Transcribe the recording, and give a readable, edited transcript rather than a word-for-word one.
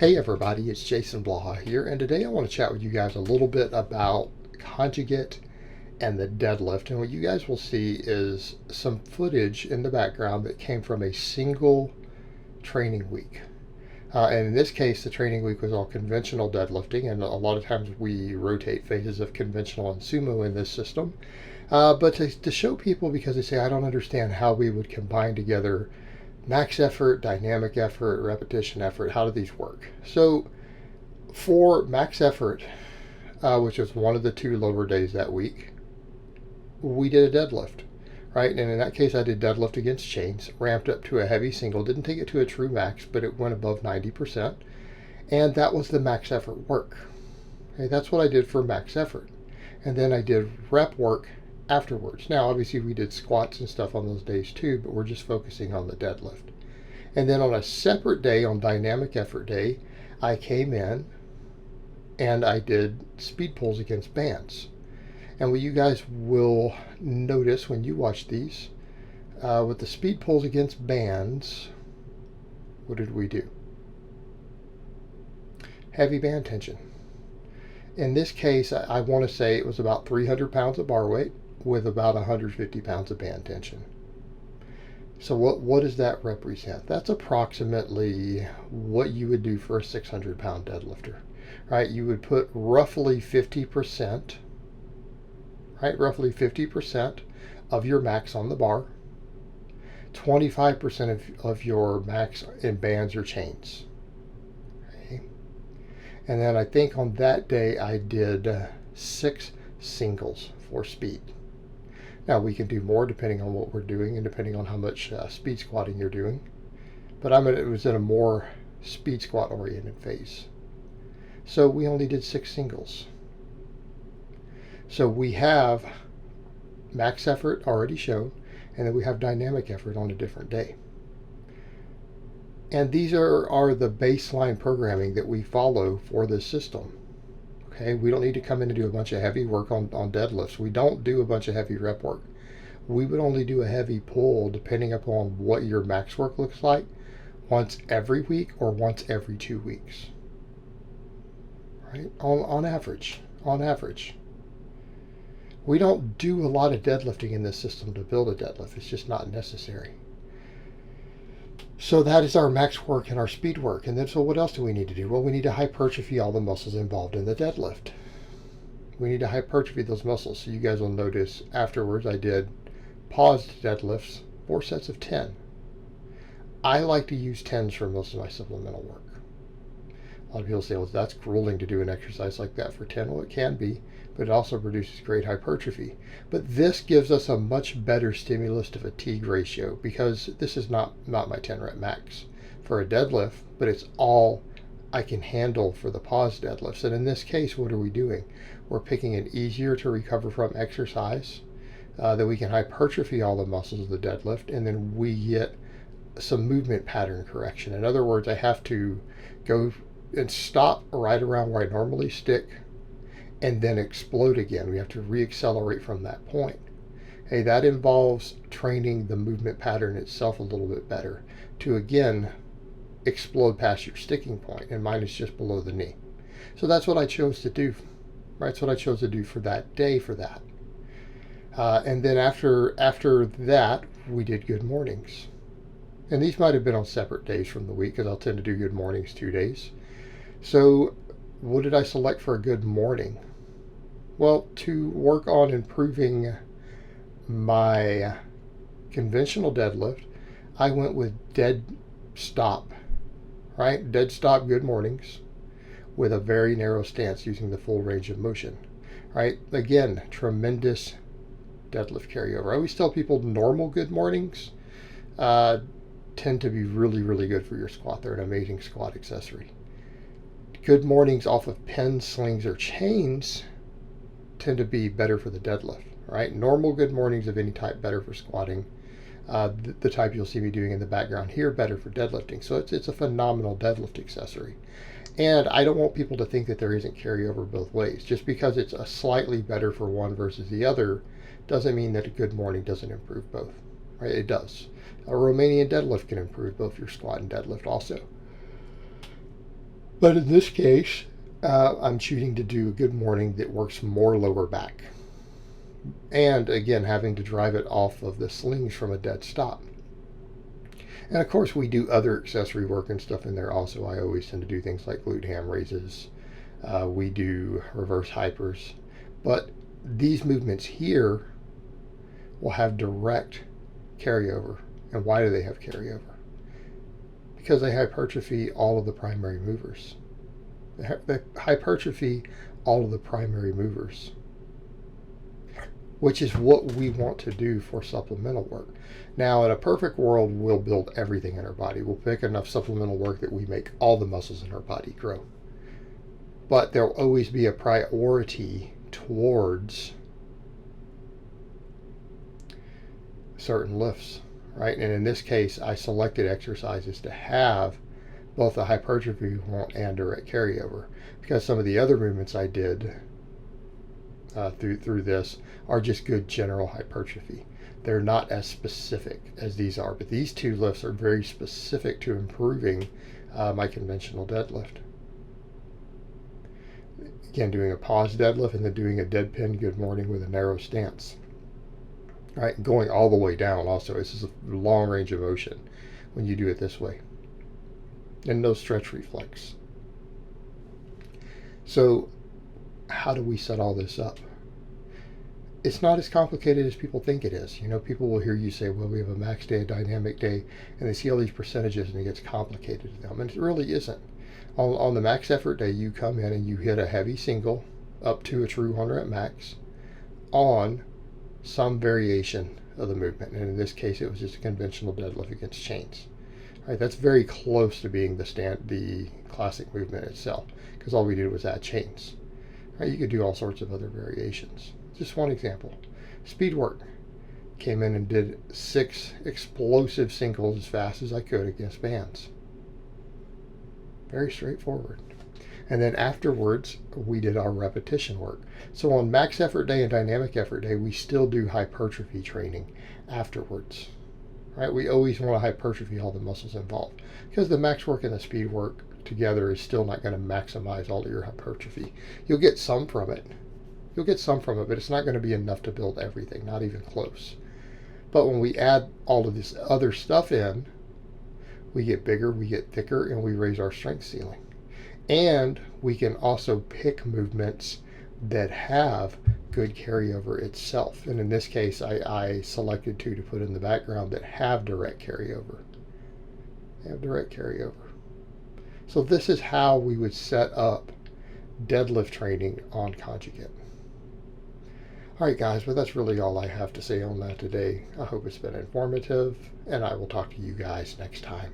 Hey everybody, it's Jason Blaha here, and today I want to chat with you guys a little bit about Conjugate and the deadlift. And what you guys will see is some footage in the background that came from a single training week. And in this case, the training week was all conventional deadlifting, and a lot of times we rotate phases of conventional and sumo in this system. But to show people, because they say, I don't understand how we would combine together max effort, dynamic effort, repetition effort, how do these work? So for max effort, which was one of the two lower days that week, we did a deadlift, right? And in that case, I did deadlift against chains, ramped up to a heavy single, didn't take it to a true max, but it went above 90%. And that was the max effort work. Okay, that's what I did for max effort. And then I did rep work afterwards. Now, obviously, we did squats and stuff on those days too, but we're just focusing on the deadlift. And then on a separate day, on dynamic effort day, I came in and I did speed pulls against bands. And what you guys will notice when you watch these, with the speed pulls against bands, what did we do? Heavy band tension. In this case, I want to say it was about 300 pounds of bar weight with about 150 pounds of band tension. So what does that represent? That's approximately what you would do for a 600-pound deadlifter, right? You would put roughly 50%, right? Roughly 50% of your max on the bar, 25% of your max in bands or chains. Okay. And then I think on that day I did 6 singles for speed. Now we can do more depending on what we're doing and depending on how much speed squatting you're doing. But it was in a more speed squat oriented phase. So we only did 6 singles. So we have max effort already shown, and then we have dynamic effort on a different day. And these are the baseline programming that we follow for this system. Okay, we don't need to come in and do a bunch of heavy work on deadlifts. We don't do a bunch of heavy rep work. We would only do a heavy pull depending upon what your max work looks like, once every week or once every 2 weeks. Right? On average. We don't do a lot of deadlifting in this system to build a deadlift. It's just not necessary. So that is our max work and our speed work. And then so what else do we need to do? Well, we need to hypertrophy all the muscles involved in the deadlift. We need to hypertrophy those muscles. So you guys will notice afterwards I did paused deadlifts, 4 sets of 10. I like to use 10s for most of my supplemental work. A lot of people say, well, that's grueling to do an exercise like that for 10. Well, it can be, but it also produces great hypertrophy. But this gives us a much better stimulus to fatigue ratio, because this is not my 10 rep max for a deadlift, but it's all I can handle for the pause deadlifts. And in this case, what are we doing? We're picking an easier to recover from exercise that we can hypertrophy all the muscles of the deadlift, and then we get some movement pattern correction. In other words, I have to go and stop right around where I normally stick and then explode again. We have to reaccelerate from that point. Hey, that involves training the movement pattern itself a little bit better to again explode past your sticking point, and mine is just below the knee. So that's what I chose to do. Right? That's what I chose to do for that day for that. And then after that, we did good mornings. And these might have been on separate days from the week, because I'll tend to do good mornings 2 days. So what did I select for a good morning? Well, to work on improving my conventional deadlift, I went with dead stop, right? Dead stop good mornings with a very narrow stance using the full range of motion, right? Again, tremendous deadlift carryover. I always tell people normal good mornings tend to be really, really good for your squat. They're an amazing squat accessory. Good mornings off of pins, slings, or chains tend to be better for the deadlift, right? Normal good mornings of any type better for squatting. The type you'll see me doing in the background here better for deadlifting. So it's a phenomenal deadlift accessory. And I don't want people to think that there isn't carryover both ways. Just because it's a slightly better for one versus the other doesn't mean that a good morning doesn't improve both, right? It does. A Romanian deadlift can improve both your squat and deadlift also. But in this case, I'm choosing to do a good morning that works more lower back. And again, having to drive it off of the slings from a dead stop. And of course, we do other accessory work and stuff in there also. I always tend to do things like glute ham raises. We do reverse hypers. But these movements here will have direct carryover. And why do they have carryover? Because they hypertrophy all of the primary movers. They hypertrophy all of the primary movers, which is what we want to do for supplemental work. Now, in a perfect world, we'll build everything in our body. We'll pick enough supplemental work that we make all the muscles in our body grow. But there'll always be a priority towards certain lifts, right? And in this case, I selected exercises to have both the hypertrophy we want and direct carryover, because some of the other movements I did through this are just good general hypertrophy. They're not as specific as these are, but these two lifts are very specific to improving my conventional deadlift. Again, doing a pause deadlift and then doing a dead pin good morning with a narrow stance. All right, going all the way down also. This is a long range of motion when you do it this way. And no stretch reflex. So how do we set all this up? It's not as complicated as people think it is. You know, people will hear you say, well, we have a max day, a dynamic day, and they see all these percentages and it gets complicated to them. And it really isn't. On the max effort day, you come in and you hit a heavy single up to a true 100 at max on some variation of the movement. And in this case, it was just a conventional deadlift against chains. Right, that's very close to being the classic movement itself, because all we did was add chains. Right, you could do all sorts of other variations. Just one example. Speed work. Came in and did 6 explosive singles as fast as I could against bands. Very straightforward. And then afterwards, we did our repetition work. So on max effort day and dynamic effort day, we still do hypertrophy training afterwards. Right? We always want to hypertrophy all the muscles involved, because the max work and the speed work together is still not going to maximize all of your hypertrophy. You'll get some from it. But it's not going to be enough to build everything, not even close. But when we add all of this other stuff in, we get bigger, we get thicker, and we raise our strength ceiling. And we can also pick movements that have good carryover itself. And in this case, I selected 2 to put in the background that have direct carryover. So this is how we would set up deadlift training on Conjugate. All right, guys, but that's really all I have to say on that today. I hope it's been informative, and I will talk to you guys next time.